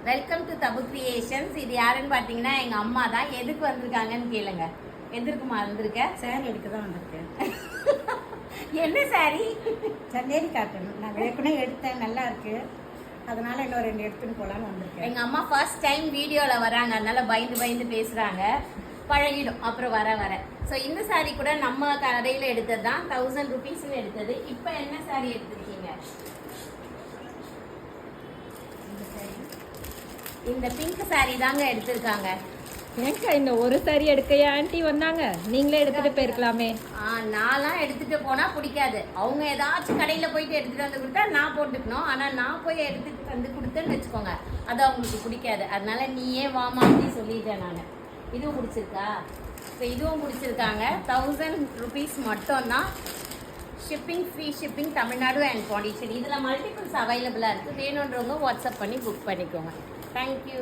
Welcome to tabu creations. இது யாருன்னு பார்த்தீங்கன்னா எங்கள் அம்மா தான். எதுக்கு வந்திருக்காங்கன்னு கேளுங்க. எதற்குமா வந்திருக்க? சாரி எடுக்க தான் வந்திருக்கேன். என்ன சாரி? சந்தேரி காட்டணும். நான் ஏற்கனவே எடுத்தேன், நல்லா இருக்கு. அதனால இன்னும் 2 எடுத்துன்னு போகலான்னு வந்திருக்கேன். எங்கள் அம்மா ஃபர்ஸ்ட் டைம் வீடியோவில் வராங்க, அதனால பயந்து பயந்து பேசுகிறாங்க. பழகிடும் அப்புறம் வர வர. ஸோ இந்த சாரி கூட நம்ம கடையில் எடுத்தது தான், 1000 ருபீஸ்ன்னு எடுத்தது. இப்போ என்ன சாரி எடுத்துருக்கீங்க? இந்த பிங்க் சாரி தாங்க எடுத்திருக்காங்க. ஏங்க இந்த ஒரு சாரி எடுக்கையா ஆண்டி வந்தாங்க, நீங்களே எடுத்துட்டு போயிருக்கலாமே. நான்லாம் எடுத்துட்டு போனா பிடிக்காது. அவங்க ஏதாச்சும் கடையில போயிட்டு எடுத்துட்டு வந்து கொடுத்தா நான் போட்டுக்கணும். ஆனா நான் போய் எடுத்துட்டு வந்து கொடுத்தேன்னு வச்சுக்கோங்க, அது அவங்களுக்கு பிடிக்காது. அதனால நீயே வாமா அப்படின்னு சொல்லிட்டேன் நான். இதுவும் பிடிச்சிருக்கா? ஸோ இதுவும் பிடிச்சிருக்காங்க. 1000 ருபீஸ் மட்டும்தான். Shipping free shipping, Tamil Nadu and Pondicherry. இதில் மல்டிபிள்ஸ் அவைலபிளாக இருக்குது. வேணுன்றவங்க வாட்ஸ்அப் பண்ணி புக் பண்ணிக்கோங்க. தேங்க்யூ.